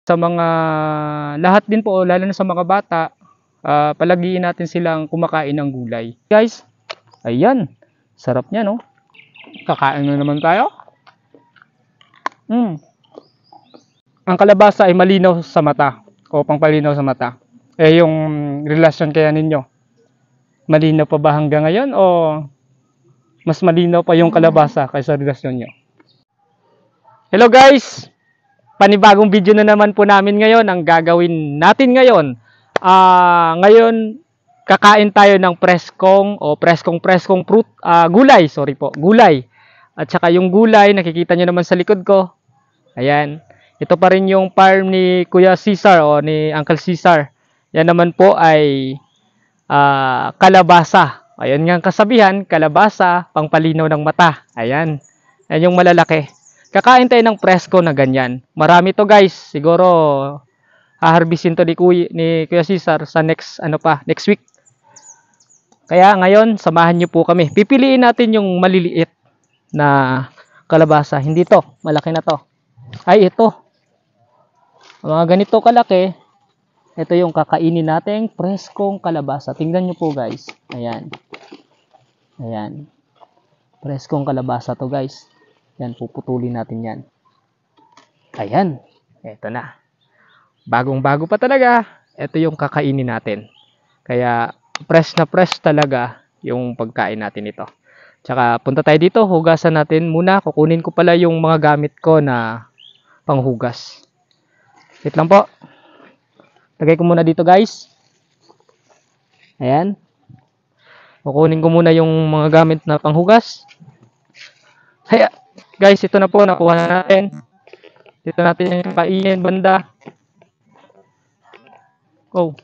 Sa mga lahat din po, lalo na sa mga bata, palagiin natin silang kumakain ng gulay. Guys, ayan, sarap niya, no? Kakain na naman tayo. Ang kalabasa ay malinaw sa mata, o pangpalinaw sa mata. Yung relasyon kaya ninyo, malinaw pa ba hanggang ngayon, o mas malinaw pa yung kalabasa kaysa relasyon nyo? Hello guys! Panibagong video na naman po namin ngayon. Ang gagawin natin ngayon, ngayon kakain tayo ng preskong fruit, gulay, gulay. At saka yung gulay, nakikita nyo naman sa likod ko. Ayan. Ito pa rin yung farm ni Kuya Cesar o ni Uncle Cesar. Yan naman po ay kalabasa. Ayan nga ang kasabihan, kalabasa, pangpalinaw ng mata. Ayan. Ayan yung malalaki. Kakain tayo ng presko na ganyan. Marami to guys. Siguro haharbisin to ni Kuya Cesar sa next week. Kaya ngayon, samahan niyo po kami. Pipiliin natin yung maliliit na kalabasa. Hindi to, malaki na to. Ay, ito. Mga ganito kalaki. Ito yung kakainin nating preskong kalabasa. Tingnan niyo po guys. Ayan. Ayan. Preskong kalabasa to guys. Yan, puputulin natin yan. Ayan. Ito na. Bagong-bago pa talaga. Ito yung kakainin natin. Kaya, fresh na fresh talaga yung pagkain natin ito. Tsaka, punta tayo dito. Hugasan natin muna. Kukunin ko pala yung mga gamit ko na panghugas. Wait lang po. Lagay ko muna dito guys. Ayan. Kukunin ko muna yung mga gamit na panghugas. Kaya, guys, ito na po, nakuha na natin. Dito natin yung kainin banda. Oh.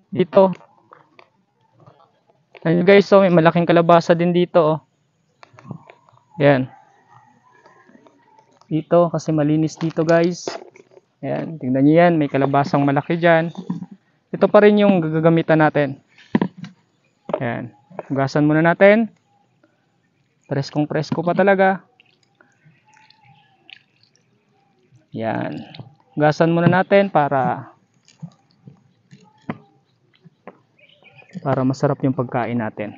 Dito. Ayun guys, so may malaking kalabasa din dito. Oh. Ayan. Dito, kasi malinis dito guys. Ayan, tingnan nyo yan. May kalabasang malaki dyan. Ito pa rin yung gagamitan natin. Ayan. Hugasan muna natin. Preskong presko pa talaga. Yan. Hugasan muna natin para masarap yung pagkain natin.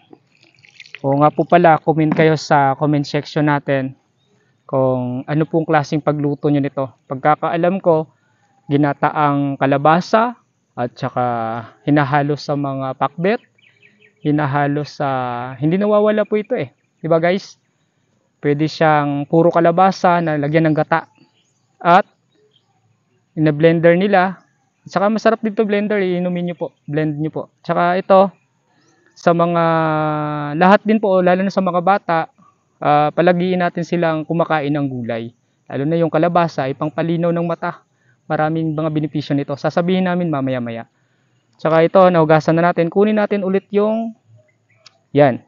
O nga po pala, comment kayo sa comment section natin kung ano pong klaseng pagluto nyo nito. Pagkakaalam ko, ginataang kalabasa at saka hinahalo sa mga pakbet, hinahalo sa, hindi nawawala po ito eh. Diba guys? Pwede siyang puro kalabasa na lagyan ng gata. At ina-blender nila. Saka masarap dito blender, iinumin nyo po. Blend nyo po. Saka ito, sa mga lahat din po, lalo na sa mga bata, palagiin natin silang kumakain ng gulay. Lalo na yung kalabasa, ay pangpalinaw ng mata. Maraming mga benepisyo nito. Sasabihin namin mamaya-maya. Saka ito, nahugasan na natin. Kunin natin ulit yung yan.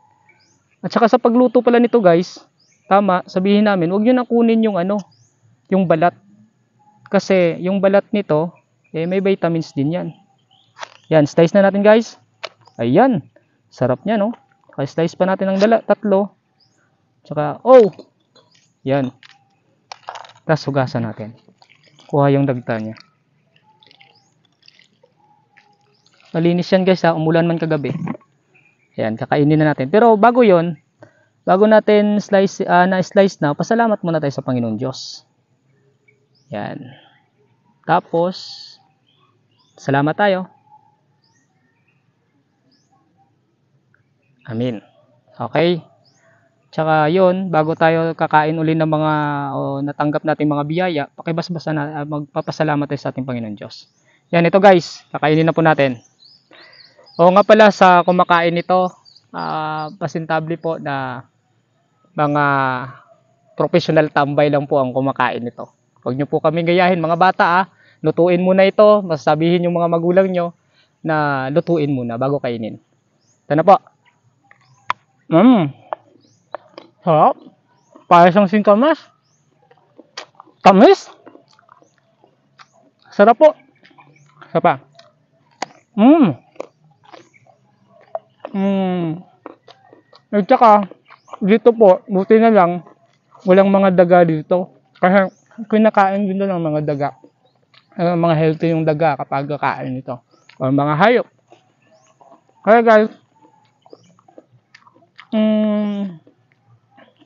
At saka sa pagluto pala nito guys, tama, sabihin namin, huwag nyo na kunin yung yung balat. Kasi yung balat nito, may vitamins din yan. Yan, slice na natin guys. Ayan, sarap niya no. Kaya slice pa natin ng tatlo. Tsaka, yan. Tapos hugasan natin. Kuha yung dagta niya. Malinis yan guys ha, umulan man kagabi. Ayan, kakainin na natin. Pero bago yon, bago natin na-slice na, pasalamat muna tayo sa Panginoon Diyos. Yan. Tapos, salamat tayo. Amen. Okay. Tsaka yon, bago tayo kakain uli ng mga natanggap nating mga biyaya, pakibasbasa na magpapasalamat tayo sa ating Panginoon Diyos. Yan, ito guys, kakainin na po natin. O nga pala sa kumakain nito, pasintable po na mga professional tambay lang po ang kumakain nito. Huwag nyo po kami gayahin mga bata lutuin muna ito, masasabihin yung mga magulang nyo na lutuin muna bago kainin. Ito na po. Sarap. Para siyang singkamas. Tamis. Sarap po. Isa pa. At saka, dito po, buti na lang, walang mga daga dito. Kasi kinakain din ng mga daga. Mga healthy yung daga kapag kakain ito. O mga hayop. Kaya guys,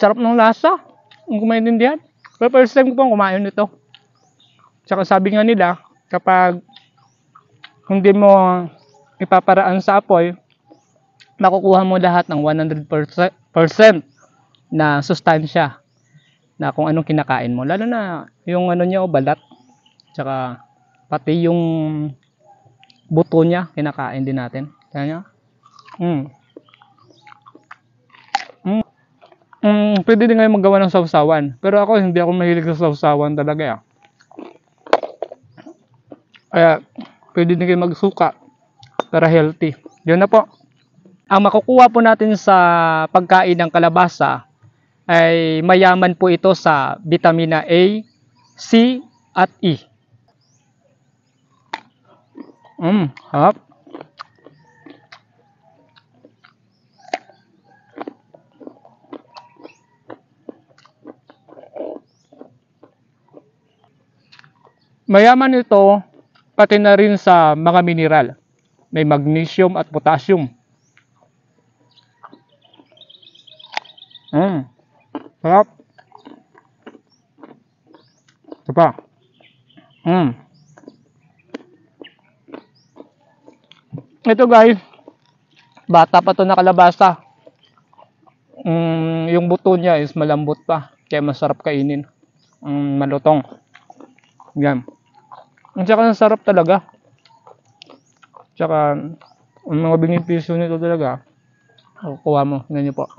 sarap ng lasa. Kung kumaintindihan. Pero first time ko pong kumain nito. Tsaka sabi nga nila, kapag hindi mo ipaparaan sa apoy, makukuha mo lahat ng 100% na sustansya na kung anong kinakain mo. Lalo na yung ano niya o balat. Tsaka pati yung buto niya, kinakain din natin. Kaya pwede din kayo maggawa ng sausawan. Pero ako, hindi ako mahilig sa sausawan talaga. Kaya, pwede din kayo magsuka para healthy. Yun na po. Ang makukuha po natin sa pagkain ng kalabasa ay mayaman po ito sa vitamina A, C, at E. Harap. Mayaman ito pati na rin sa mga mineral. May magnesium at potassium. Sarap. Ito pa. Ito guys, bata pa to na kalabasa. Yung buto niya is malambot pa. Kaya masarap kainin. Malutong. Yan. At saka sarap talaga. Tsaka, ang mga benepisyo nito talaga, kukuha mo. Ganyan po.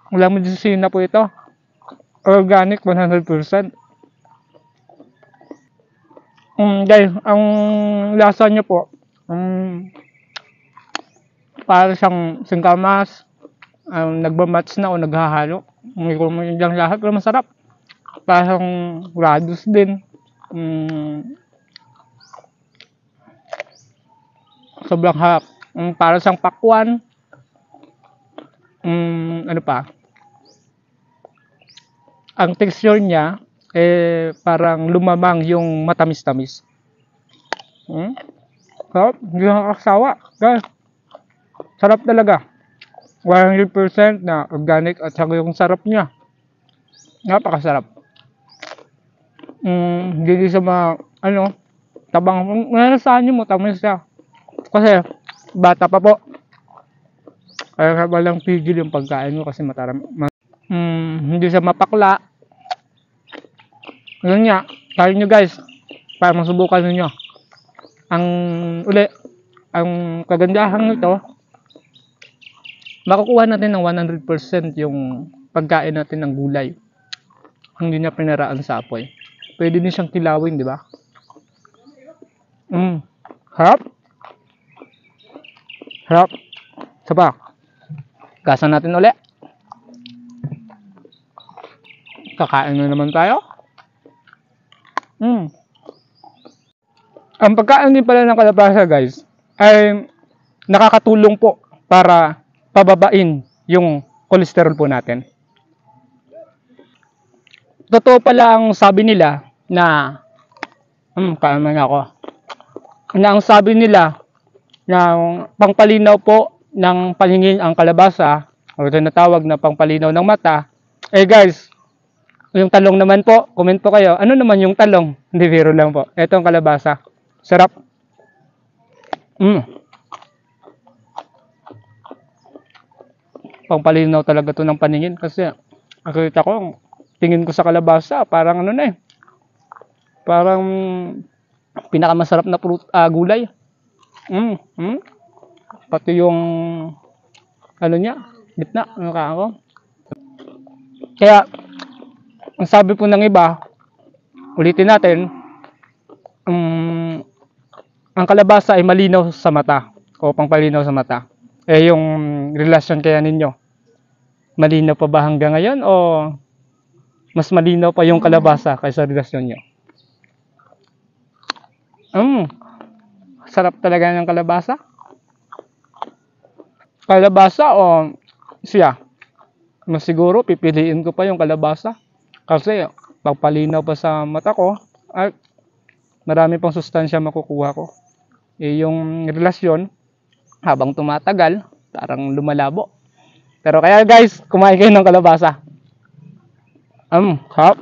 Walang medisina po ito. Organic 100%. Guys, ang lasa niya po, para siyang singkamas, nagmamatch na o naghahalo. Hindi ko naman yung lahat, pero masarap. Parang radus din. Sobrang harap. Para siyang pakwan. Ano pa? Ang texture niya, parang lumamang yung matamis-tamis. Sarap. Hindi nakakasawa. Guys, sarap talaga. 100% na organic at saka yung sarap niya. Napakasarap. Hindi siya tabang. Nalasahan niyo mo, tamis siya. Kasi, bata pa po. Kaya walang pigil yung pagkain mo kasi hindi siya mapakla. Yun nga, tayo nyo guys, para masubukan ninyo. Ang kagandahan nito, makukuha natin ng 100% yung pagkain natin ng gulay. Hindi niya pinaraan sa apoy. Pwede din siyang kilawin, di ba? Harap. Harap. Saba. Gasan natin ulit. Kakain na naman tayo. Ang pagkain din pala ng kalabasa guys, ay nakakatulong po para pababain yung cholesterol po natin. Totoo pala ang sabi nila na ang sabi nila na pangpalinaw po ng paningin ang kalabasa, o tinatawag na pangpalinaw ng mata. Guys, yung talong naman po, comment po kayo, ano naman yung talong? Hindi, biro lang po. Ito ang kalabasa. Sarap. Pangpalinaw talaga to ng paningin kasi nakita ko, tingin ko sa kalabasa, parang parang pinakamasarap na gulay. Pati yung gitna, Kaya, ang sabi po ng iba, ulitin natin, ang kalabasa ay malinaw sa mata o pangpalinaw sa mata. Yung relasyon kaya ninyo, malinaw pa ba hanggang ngayon o mas malinaw pa yung kalabasa kaysa relasyon nyo? Sarap talaga ng kalabasa. Kalabasa o siya? Mas siguro pipiliin ko pa yung kalabasa kasi pagpalinaw pa sa mata ko, at marami pang sustansya makukuha ko. Yung relasyon, habang tumatagal, parang lumalabo. Pero kaya guys, kumain kayo ng kalabasa. Hap.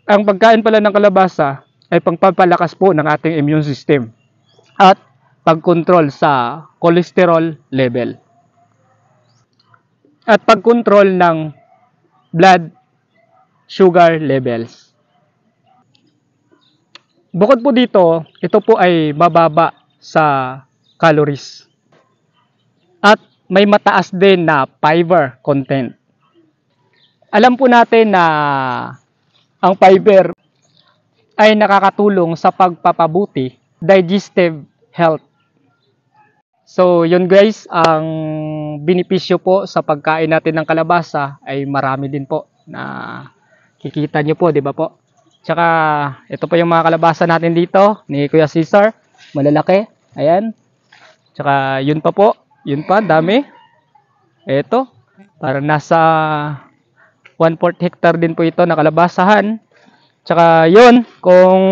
Ang pagkain pala ng kalabasa ay pagpapalakas po ng ating immune system at pagkontrol sa cholesterol level at pagkontrol ng blood sugar levels. Bukod po dito, ito po ay mababa sa calories at may mataas din na fiber content. Alam po natin na ang fiber ay nakakatulong sa pagpapabuti digestive health. So, yun guys, ang benepisyo po sa pagkain natin ng kalabasa ay marami din po na kikita nyo po, di ba po? Tsaka, ito po yung mga kalabasa natin dito ni Kuya Cesar. Malalaki. Ayan. Tsaka, yun pa po. Yun pa, dami. Ito. Parang nasa 1/4 hectare din po ito na kalabasahan. Tsaka, yun. Kung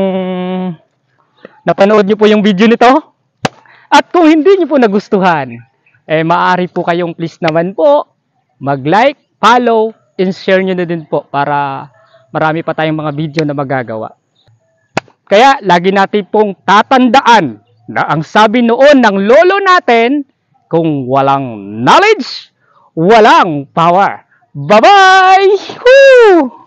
napanood nyo po yung video nito, at kung hindi nyo po nagustuhan, maaari po kayong please naman po mag-like, follow, and share nyo na din po para marami pa tayong mga video na magagawa. Kaya lagi natin pong tatandaan na ang sabi noon ng lolo natin, kung walang knowledge, walang power. Bye-bye! Woo!